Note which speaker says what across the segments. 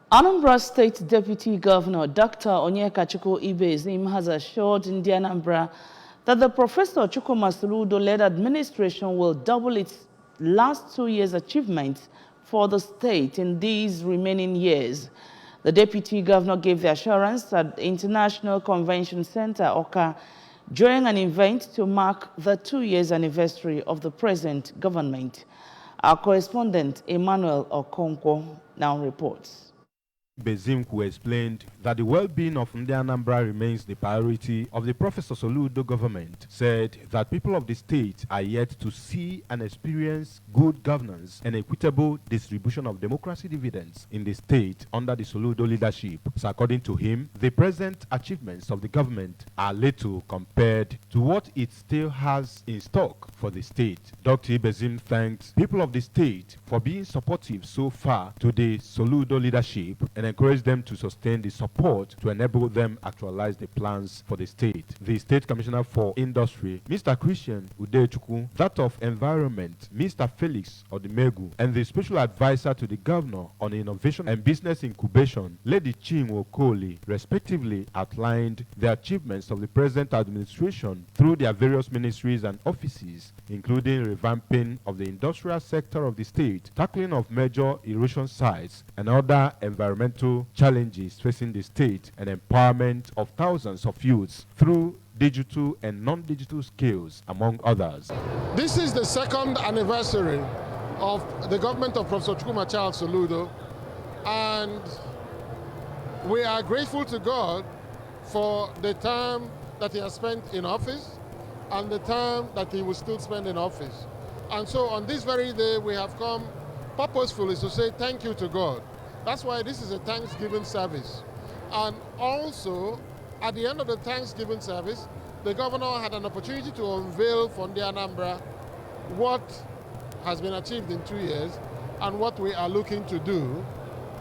Speaker 1: Anambra State Deputy Governor Dr. Onyeka Ibezim has assured in Anambra that the Professor Chukwuma Soludo-led administration will double its last 2 years' achievements for the state in these remaining years. The Deputy Governor gave the assurance at the International Convention Center, Oka, during an event to mark the 2 years anniversary of the present government. Our correspondent, Emmanuel Okonkwo, now reports.
Speaker 2: Bezimku explained that the well-being of Ndi Anambra remains the priority of the Professor Soludo government, said that people of the state are yet to see and experience good governance and equitable distribution of democracy dividends in the state under the Soludo leadership. So according to him, the present achievements of the government are little compared to what it still has in stock for the state. Dr. Bezim thanks people of the state for being supportive so far to the Soludo leadership and encourage them to sustain the support to enable them actualize the plans for the state. The State Commissioner for Industry, Mr. Christian Udechukwu, that of Environment, Mr. Felix Odimegu, and the Special Advisor to the Governor on Innovation and Business Incubation, Lady Chinwo Koli, respectively outlined the achievements of the present administration through their various ministries and offices, including revamping of the industrial sector of the state, tackling of major erosion sites, and other environmental challenges facing the state, and empowerment of thousands of youths through digital and non-digital skills, among others.
Speaker 3: This is the second anniversary of the government of Professor Chukwuma Charles Soludo, and we are grateful to God for the time that he has spent in office and the time that he will still spend in office. And so on this very day, we have come purposefully to say thank you to God. That's why this is a Thanksgiving service. And also, at the end of the Thanksgiving service, the governor had an opportunity to unveil for Ndi Anambra what has been achieved in 2 years and what we are looking to do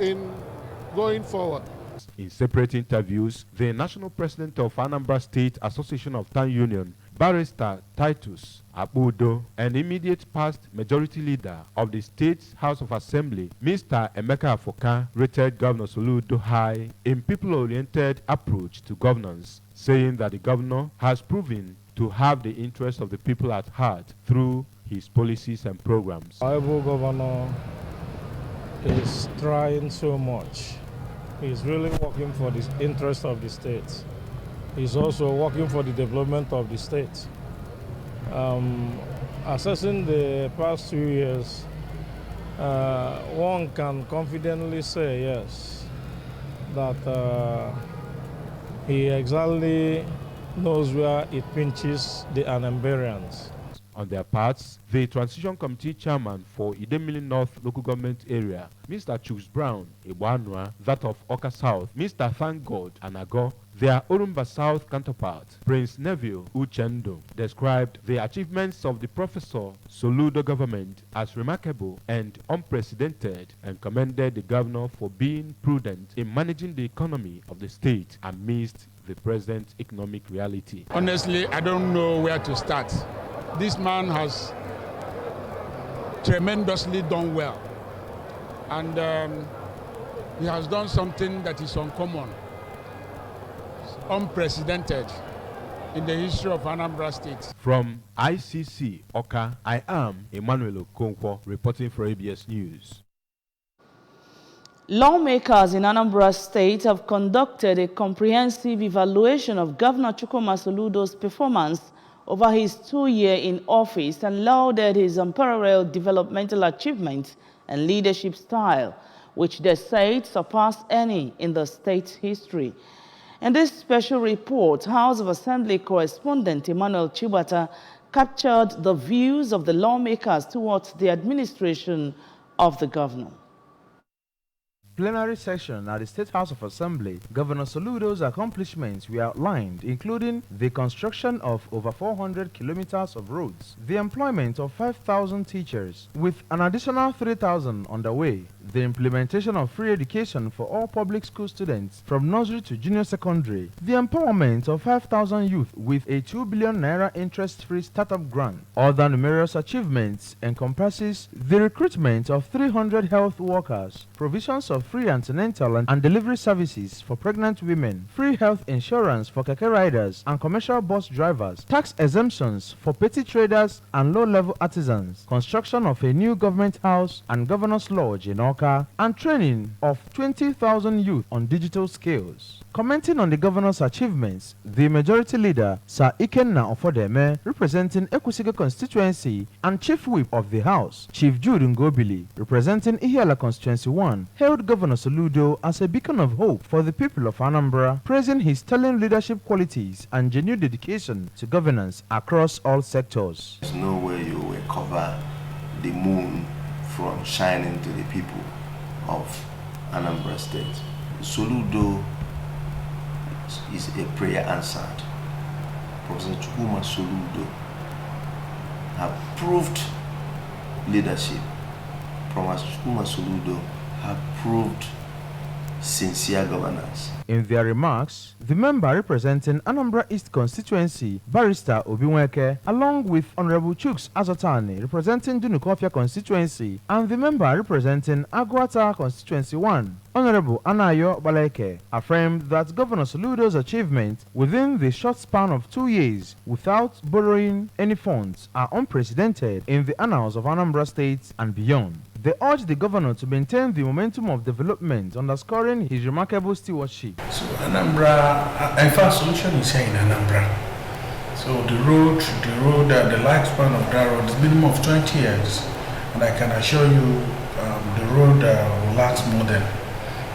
Speaker 3: in going forward.
Speaker 2: In separate interviews, the national president of Anambra State Association of Town Union, Barrister Titus Abudo, and immediate past majority leader of the state's House of Assembly, Mr. Emeka Afoka, rated Governor Soludo high in people-oriented approach to governance, saying that the governor has proven to have the interests of the people at heart through his policies and programs.
Speaker 4: Our governor is trying so much. He's really working for the interest of the state. He's also working for the development of the state. Assessing the past 2 years, one can confidently say, yes, that he exactly knows where it pinches the Anambarians.
Speaker 2: On their parts, the Transition Committee Chairman for Idemili North Local Government Area, Mr. Chuks Brown Iwanwa, that of Oka South, Mr. Thank God Anago, their Orumba South counterpart, Prince Neville Uchendo, described the achievements of the Professor Soludo government as remarkable and unprecedented, and commended the governor for being prudent in managing the economy of the state amidst the present economic reality.
Speaker 5: Honestly, I don't know where to start. This man has tremendously done well, and he has done something that is uncommon, unprecedented in the history of Anambra State.
Speaker 2: From ICC Oka, I am Emmanuel Okonkwo reporting for ABS News.
Speaker 1: Lawmakers in Anambra State have conducted a comprehensive evaluation of Governor Chukwuma Soludo's performance over his 2 years in office and lauded his unparalleled developmental achievements and leadership style, which they said surpassed any in the state's history. In this special report, House of Assembly correspondent Emmanuel Chibata captured the views of the lawmakers towards the administration of the governor.
Speaker 6: Plenary session at the State House of Assembly, Governor Soludo's accomplishments were outlined, including the construction of over 400 kilometers of roads, the employment of 5,000 teachers, with an additional 3,000 underway, the implementation of free education for all public school students from nursery to junior secondary, the empowerment of 5,000 youth with a 2 billion naira interest-free startup grant. Other numerous achievements encompasses the recruitment of 300 health workers, provisions of free antenatal and delivery services for pregnant women, free health insurance for keke riders and commercial bus drivers, tax exemptions for petty traders and low-level artisans, construction of a new government house and governor's lodge in Awka, and training of 20,000 youth on digital skills. Commenting on the governor's achievements, the majority leader, Sir Ikenna Ofodeme, representing Ekwusige constituency, and Chief Whip of the House, Chief Jude Ngobili, representing Ihiala constituency 1, hailed Governor Soludo as a beacon of hope for the people of Anambra, praising his sterling leadership qualities and genuine dedication to governance across all sectors.
Speaker 7: There's no way you will cover the moon from shining to the people of Anambra State. Soludo is a prayer answered. Professor Chukwuma Soludo have proved leadership. Professor Chukwuma Soludo have proved sincere governance.
Speaker 6: In their remarks, the member representing Anambra East constituency, Barrister Obiweke, along with Honorable Chuks Azotani representing Dunukofia constituency, and the member representing Agwata constituency 1, Honorable Anayo Baleke, affirmed that Governor Soludo's achievements within the short span of 2 years without borrowing any funds are unprecedented in the annals of Anambra State and beyond. They urged the governor to maintain the momentum of development, underscoring his remarkable stewardship.
Speaker 8: So Anambra, in fact, solution is here in Anambra. So the lifespan of that road is minimum of 20 years, and I can assure you, the road will last more than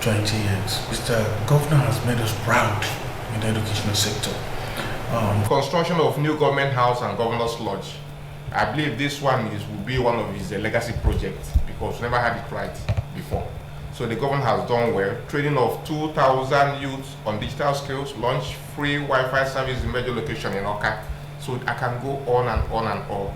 Speaker 8: 20 years. Mr. Governor has made us proud in the educational sector.
Speaker 9: Construction of new government house and governor's lodge. I believe this one will be one of his legacy projects because we never had it right before. So the government has done well. Training of 2,000 youths on digital skills, launch free Wi-Fi service in major location in Awka. So I can go on and on and on.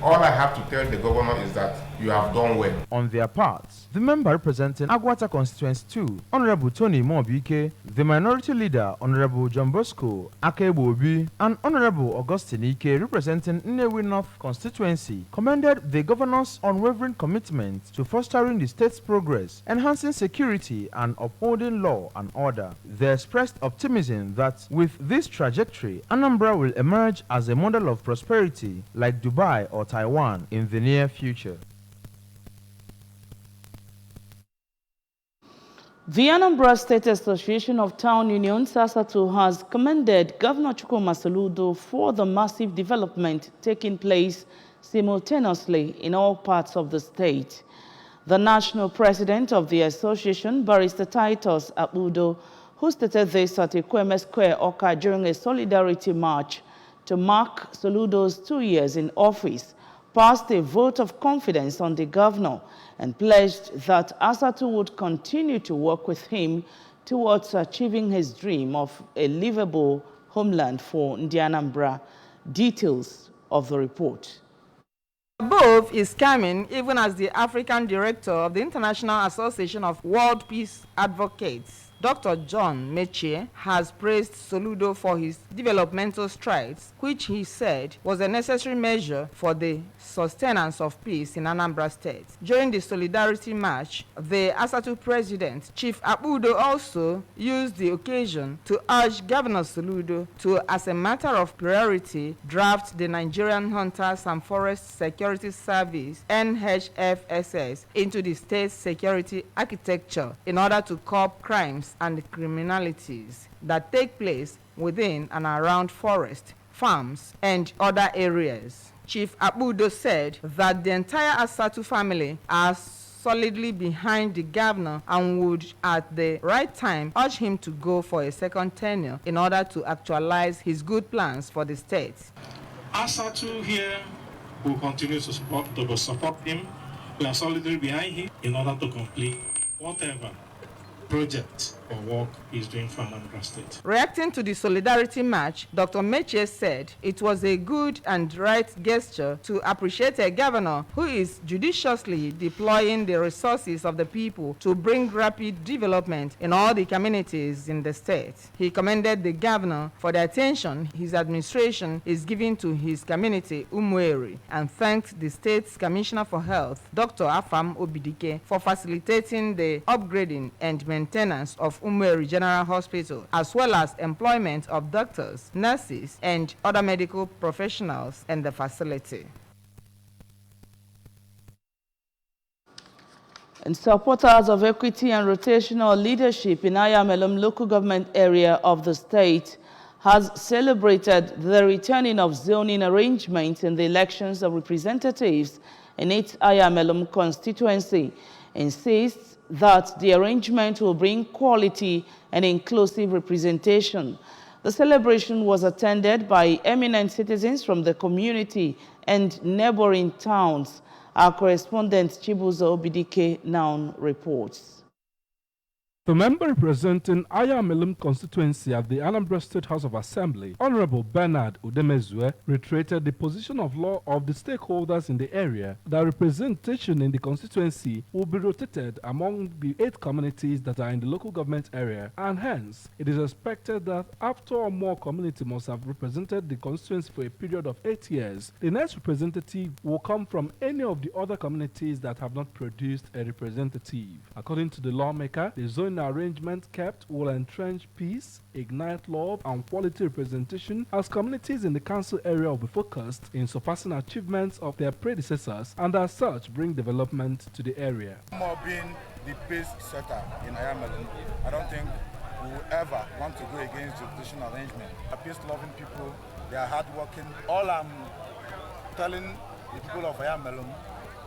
Speaker 9: All I have to tell the governor is that you have done well.
Speaker 6: On their parts, the member representing Agwata constituency 2, Honorable Tony Mobike, the minority leader, Honorable John Bosco Akebobi, and Honorable Augustine Ike, representing Nnewi North constituency, commended the governor's unwavering commitment to fostering the state's progress, enhancing security, and upholding law and order. They expressed optimism that with this trajectory, Anambra will emerge as a model of prosperity like Dubai or Taiwan in the near future.
Speaker 1: The Anambra State Association of Town Unions, ASATU, has commended Governor Chukwuma Soludo for the massive development taking place simultaneously in all parts of the state. The national president of the association, Barrister Titus Abudo, who stated this at Ekweme Square, Awka, during a solidarity march to mark Soludo's 2 years in office, passed a vote of confidence on the governor and pledged that ASATU would continue to work with him towards achieving his dream of a livable homeland for Anambra. Details of the report.
Speaker 10: Above is coming even as the African director of the International Association of World Peace Advocates, Dr. John Mechie, has praised Soludo for his developmental strides, which he said was a necessary measure for the sustenance of peace in Anambra State. During the Solidarity March, the ASATU president, Chief Abudo, also used the occasion to urge Governor Soludo to, as a matter of priority, draft the Nigerian Hunters and Forest Security Service, NHFSS, into the state's security architecture in order to curb crimes and criminalities that take place within and around forests, farms, and other areas. Chief Abudo said that the entire ASATU family are solidly behind the governor and would, at the right time, urge him to go for a second tenure in order to actualize his good plans for the state.
Speaker 4: ASATU here will continue to support him. We are solidly behind him in order to complete whatever project for work he's doing for Anambra State.
Speaker 10: Reacting to the Solidarity March, Dr. Meche said it was a good and right gesture to appreciate a governor who is judiciously deploying the resources of the people to bring rapid development in all the communities in the state. He commended the governor for the attention his administration is giving to his community, Umueri, and thanked the state's Commissioner for Health, Dr. Afam Obidike, for facilitating the upgrading and maintenance of Umueri General Hospital, as well as employment of doctors, nurses, and other medical professionals in the facility.
Speaker 1: And supporters of equity and rotational leadership in Ayamelum local government area of the state has celebrated the returning of zoning arrangements in the elections of representatives in its Ayamelum constituency, insists that the arrangement will bring quality and inclusive representation. The celebration was attended by eminent citizens from the community and neighboring towns. Our correspondent Chibuzo Obidike now reports.
Speaker 11: The member representing Ayamelum constituency at the Anambra State House of Assembly, Honorable Bernard Udemezue, reiterated the position of law of the stakeholders in the area that representation in the constituency will be rotated among the 8 communities that are in the local government area, and hence it is expected that after or more community must have represented the constituency for a period of 8 years, the next representative will come from any of the other communities that have not produced a representative. According to the lawmaker, the zoning arrangement kept will entrench peace, ignite love, and quality representation as communities in the council area will be focused in surpassing achievements of their predecessors and as such bring development to the area.
Speaker 12: More being the pace setter in Ayamelum, I don't think we will ever want to go against the rotation arrangement. Peace-loving people, they are hardworking. All I'm telling the people of Ayamelum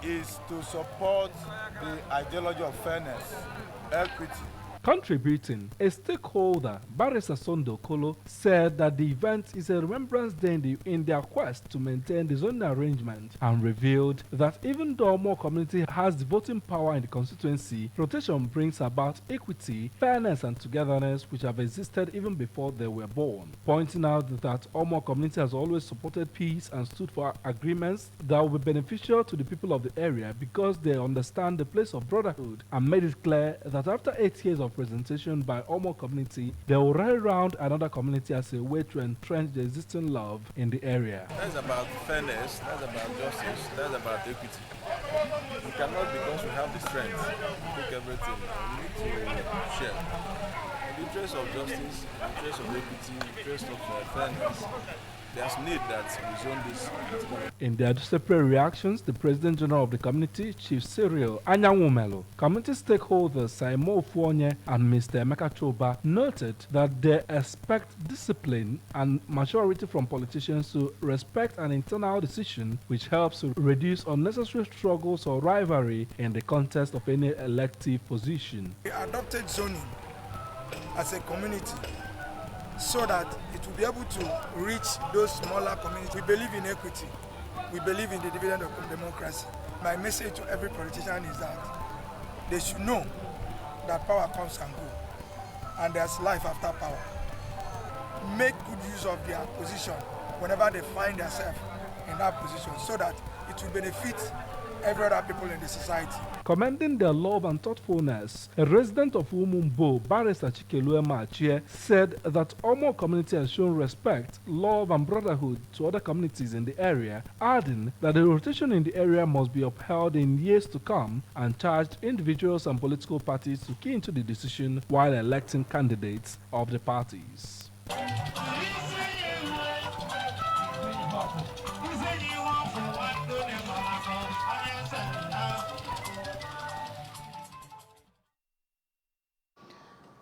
Speaker 12: is to support the ideology of fairness, equity.
Speaker 11: Contributing, a stakeholder, Barrister Sondo Kolo, said that the event is a remembrance day in their quest to maintain the zoning arrangement, and revealed that even though more community has the voting power in the constituency, rotation brings about equity, fairness, and togetherness which have existed even before they were born, pointing out that Omo community has always supported peace and stood for agreements that will be beneficial to the people of the area because they understand the place of brotherhood, and made it clear that after 8 years of presentation by Omo community, they will rally around another community as a way to entrench the existing love in the area.
Speaker 13: That's about fairness, that's about justice, that's about equity. We cannot, because we have the strength, take everything. We need to share. In the interest of justice, in the interest of equity, in the interest of fairness, there's need that we zone this.
Speaker 11: In their separate reactions, the President General of the community, Chief Cyril Anyanwumelo, community stakeholders Saimo Fuonye and Mr. Emeka Choba noted that they expect discipline and maturity from politicians to respect an internal decision which helps to reduce unnecessary struggles or rivalry in the context of any elective position.
Speaker 14: We adopted zoning as a community so that it will be able to reach those smaller communities. We believe in equity. We believe in the dividend of democracy. My message to every politician is that they should know that power comes and goes, and there's life after power. Make good use of their position whenever they find themselves in that position so that it will benefit every other people in the society.
Speaker 11: Commending their love and thoughtfulness, a resident of Umumbo, Barrister Chikelue Machie, said that Omo community has shown respect, love, and brotherhood to other communities in the area, adding that the rotation in the area must be upheld in years to come, and charged individuals and political parties to key into the decision while electing candidates of the parties.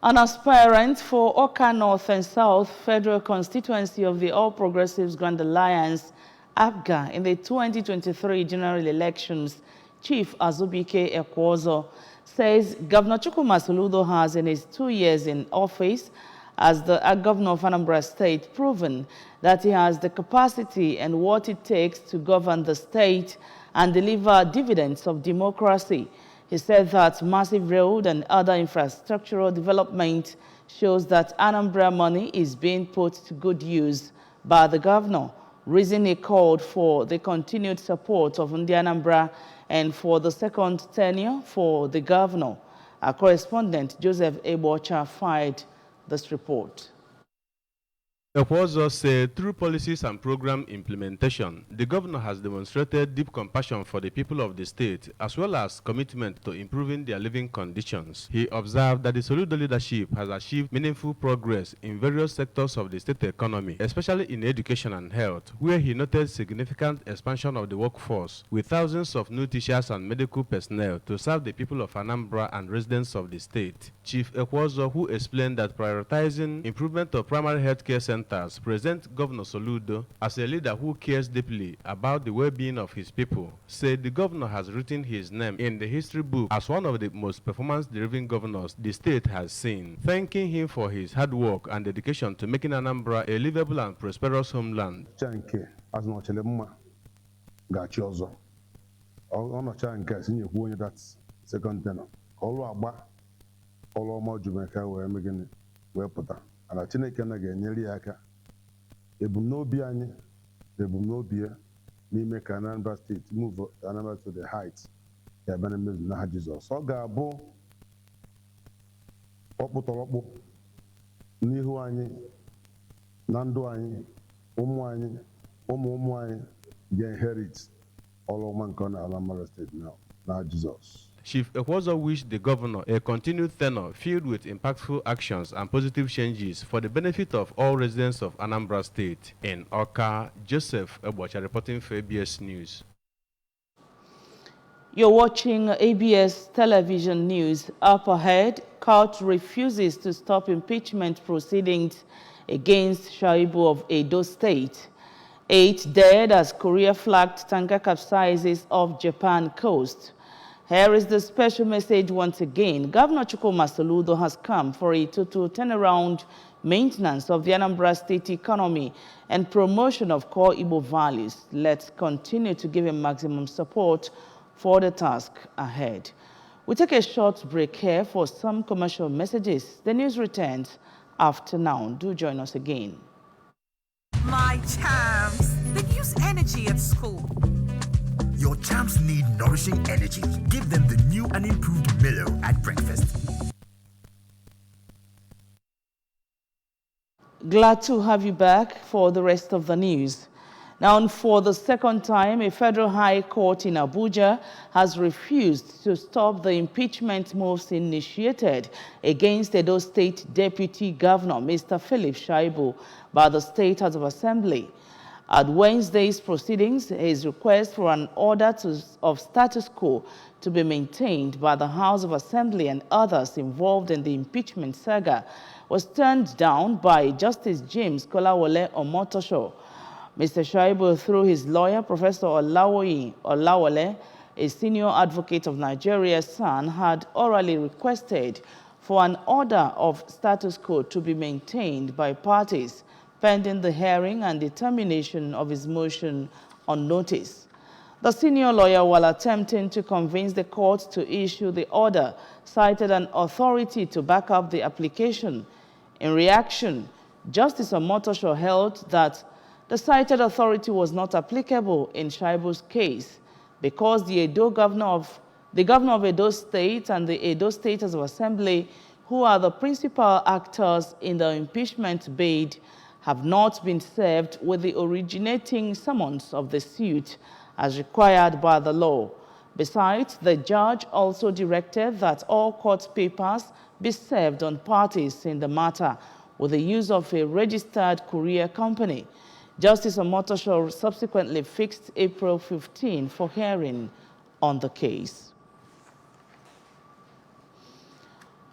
Speaker 1: An aspirant for Oka North and South Federal Constituency of the All Progressives Grand Alliance, APGA, in the 2023 general elections, Chief Azubike Ekwozo, says Governor Chukwuma Soludo has, in his 2 years in office as the governor of Anambra State, proven that he has the capacity and what it takes to govern the state and deliver dividends of democracy. He said that massive road and other infrastructural development shows that Anambra money is being put to good use by the governor, reason he called for the continued support of Ndi Anambra and for the second tenure for the governor. Our correspondent Joseph Ebocha filed this report.
Speaker 2: Ekwozo said through policies and program implementation, the governor has demonstrated deep compassion for the people of the state, as well as commitment to improving their living conditions. He observed that the Soludo leadership has achieved meaningful progress in various sectors of the state economy, especially in education and health, where he noted significant expansion of the workforce, with thousands of new teachers and medical personnel to serve the people of Anambra and residents of the state. Chief Ekwozo, who explained that prioritizing improvement of primary healthcare centers present Governor Soludo as a leader who cares deeply about the well-being of his people, said the governor has written his name in the history book as one of the most performance-driven governors the state has seen, thanking him for his hard work and dedication to making Anambra a livable and prosperous homeland.
Speaker 15: Ala Chineke na ga-enyere ya aka ebumnobi anyị ebumnobi ya n'ime ka Anambra State move Anambra to the heights ya bana mezu na Jizọs ọ ga-abụ ọkpụtọrọkpụ n'ihu anyị na ndụ anyị ụmụ anyị ụmụ anyị ga-inherit ọlụma nke na Anambra State na Jizọs.
Speaker 2: Chief Ekwozo wished the governor a continued tenure filled with impactful actions and positive changes for the benefit of all residents of Anambra State. In Awka, Joseph Ebocha reporting for ABS News.
Speaker 1: You're watching ABS Television News. Up ahead, court refuses to stop impeachment proceedings against Shaibu of Edo State. 8 dead as Korea flagged tanker capsizes off Japan coast. Here is the special message once again. Governor Chukwuma Soludo has come for a total turnaround, maintenance of the Anambra State economy and promotion of core Igbo values. Let's continue to give him maximum support for the task ahead. We take a short break here for some commercial messages. The news returns after now. Do join us again.
Speaker 16: My champs, they use energy at school.
Speaker 17: Your champs need nourishing energy. Give them the new and improved Milo at breakfast.
Speaker 1: Glad to have you back for the rest of the news. Now, for the second time, a federal high court in Abuja has refused to stop the impeachment moves initiated against Edo State Deputy Governor, Mr. Philip Shaibu, by the State House of Assembly. At Wednesday's proceedings, his request for an order of status quo to be maintained by the House of Assembly and others involved in the impeachment saga was turned down by Justice James Kolawole Omotosho. Mr. Shaibu, through his lawyer, Professor Olawole, a senior advocate of Nigeria's son, had orally requested for an order of status quo to be maintained by parties pending the hearing and determination of his motion on notice. The senior lawyer, while attempting to convince the court to issue the order, cited an authority to back up the application. In reaction, Justice Omotosho held that the cited authority was not applicable in Shaibu's case because the governor of Edo State and the Edo State House of Assembly, who are the principal actors in the impeachment bid, have not been served with the originating summons of the suit as required by the law. Besides, the judge also directed that all court papers be served on parties in the matter with the use of a registered courier company. Justice Omotosho subsequently fixed April 15 for hearing on the case.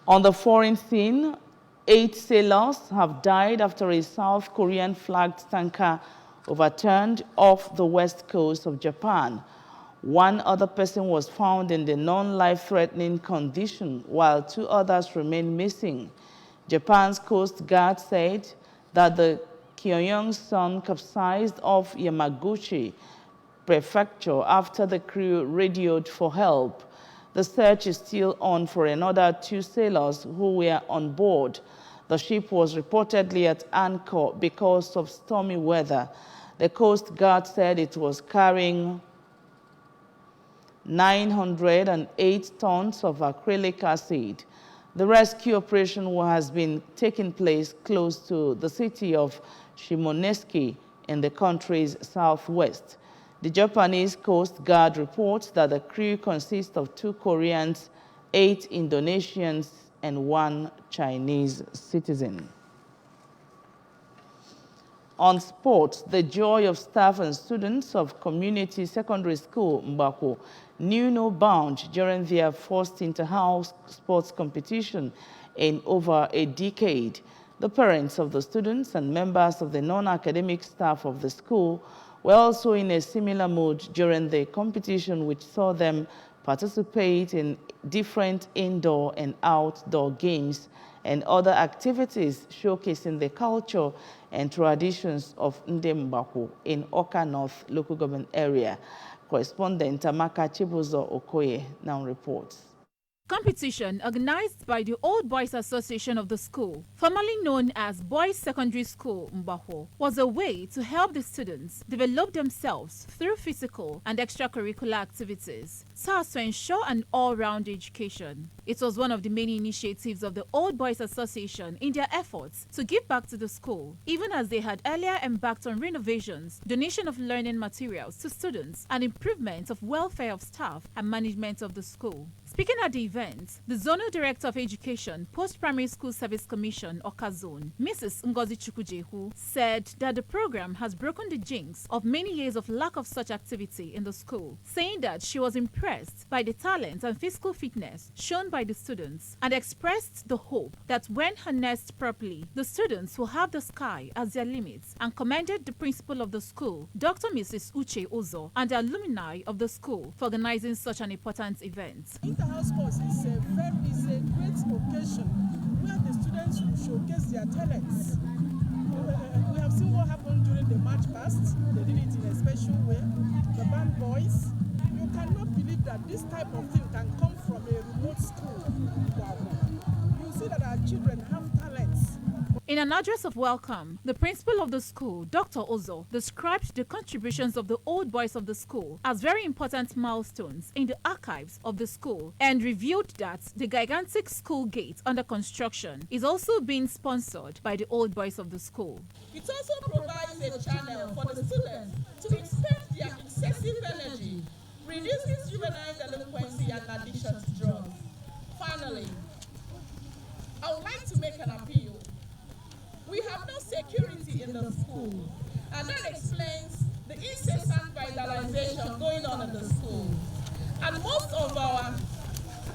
Speaker 1: On the foreign scene, 8 sailors have died after a South Korean-flagged tanker overturned off the west coast of Japan. 1 other person was found in the non-life-threatening condition, while 2 others remain missing. Japan's Coast Guard said that the Kyoyong-sun capsized off Yamaguchi Prefecture after the crew radioed for help. The search is still on for another 2 sailors who were on board. The ship was reportedly at anchor because of stormy weather. The Coast Guard said it was carrying 908 tons of acrylic acid. The rescue operation has been taking place close to the city of Shimonoseki in the country's southwest. The Japanese Coast Guard reports that the crew consists of 2 Koreans, 8 Indonesians, and 1 Chinese citizen. On sports, the joy of staff and students of Community Secondary School Mbako knew no bounds during their first inter-house sports competition in over a decade. The parents of the students and members of the non-academic staff of the school were also in a similar mood during the competition, which saw them participate in different indoor and outdoor games and other activities showcasing the culture and traditions of Ndembako in Oka North local government area. Correspondent Amaka Chibuzo Okoye now reports.
Speaker 18: Competition organized by the Old Boys Association of the school, formerly known as Boys Secondary School Mbaho, was a way to help the students develop themselves through physical and extracurricular activities, so as to ensure an all-round education. It was one of the many initiatives of the Old Boys Association in their efforts to give back to the school, even as they had earlier embarked on renovations, donation of learning materials to students, and improvement of welfare of staff and management of the school. Speaking at the event, the Zonal Director of Education, Post-Primary School Service Commission, Oka Zone, Mrs. Ngozi Chukwujehu, said that the program has broken the jinx of many years of lack of such activity in the school, saying that she was impressed by the talent and physical fitness shown by the students and expressed the hope that when harnessed properly, the students will have the sky as their limits, and commended the principal of the school, Dr. Mrs. Uche Ozo, and the alumni of the school for organizing such an important event.
Speaker 19: Inter-house sports is a great occasion where the students will showcase their talents. We have seen what happened during the March past. They did it in a special way. The band boys, you cannot believe that this type of thing can come from a remote school. Wow. You see that our children have talents.
Speaker 18: In an address of welcome, the principal of the school, Dr. Ozo, described the contributions of the old boys of the school as very important milestones in the archives of the school, and revealed that the gigantic school gate under construction is also being sponsored by the old boys of the school.
Speaker 19: It also provides a channel for the students to expend their excessive energy, reducing juvenile delinquency and addiction to drugs. Finally, I would like to make an appeal. We have no security in the school, and that explains the incessant vandalization going on in the school. And most of our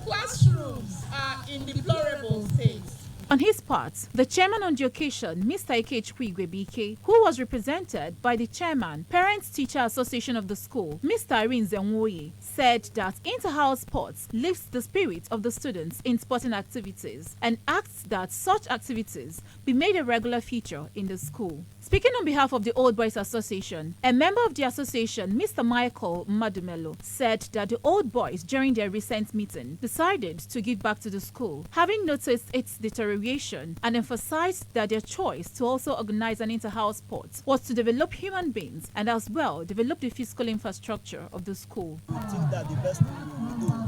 Speaker 19: classrooms are in deplorable states.
Speaker 18: On his part, the chairman on the occasion, Mr. Ikechukwu Igwebike, who was represented by the chairman, Parents-Teacher Association of the school, Mr. Irene Zenwoye, said that inter-house sports lifts the spirit of the students in sporting activities and asks that such activities be made a regular feature in the school. Speaking on behalf of the Old Boys Association, a member of the association, Mr. Michael Madumelo, said that the Old Boys, during their recent meeting, decided to give back to the school, having noticed its deterioration, and emphasized that their choice to also organize an inter-house sport was to develop human beings and as well develop the physical infrastructure of the school.
Speaker 20: I think that the best thing we will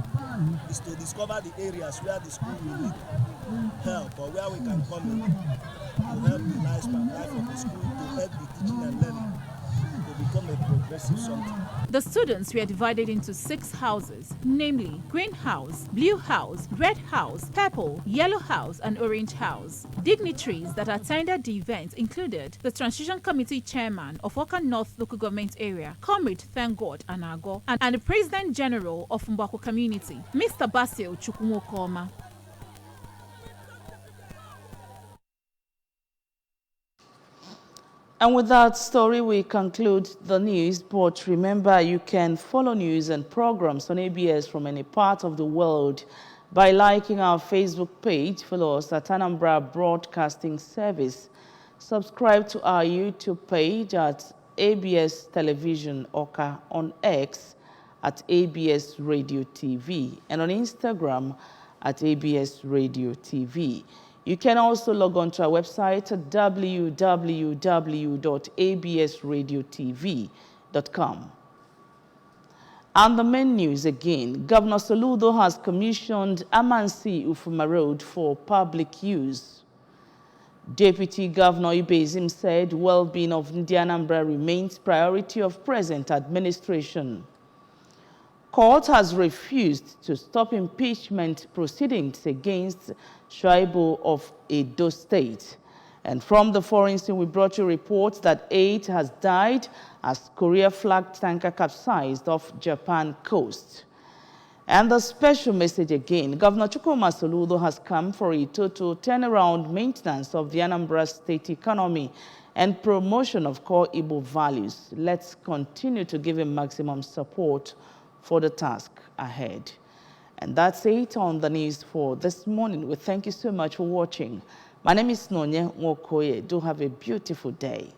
Speaker 20: do is to discover the areas where the school will need help, or where we can come in to help the life of the school, to help the teaching and learning to become a progressive something.
Speaker 18: The students were divided into 6 houses, namely Green House, Blue House, Red House, Purple, Yellow House, and Orange House. Dignitaries that attended the event included the Transition Committee Chairman of Oka North Local Government Area, Comrade Thank God Anago, and the President General of Mbako Community, Mr. Basil Chukwumokoma.
Speaker 1: And with that story, we conclude the news. But remember, you can follow news and programs on ABS from any part of the world by liking our Facebook page. Follow us at Anambra Broadcasting Service. Subscribe to our YouTube page at ABS Television Oka on X at ABS Radio TV and on Instagram at ABS Radio TV. You can also log on to our website at www.absradiotv.com. And the main news again, Governor Soludo has commissioned Amansi Ufuma Road for public use. Deputy Governor Ibezim said well-being of Anambra remains priority of present administration. Court has refused to stop impeachment proceedings against Shuaibu of Edo State. And from the foreign scene, we brought you reports that 8 has died as Korea-flagged tanker capsized off Japan coast. And the special message again, Governor Chukwuma Soludo has come for a total turnaround maintenance of the Anambra State economy and promotion of core Igbo values. Let's continue to give him maximum support for the task ahead. And that's it on the news for this morning. We thank you so much for watching. My name is Nonye Nwokoye. Do have a beautiful day.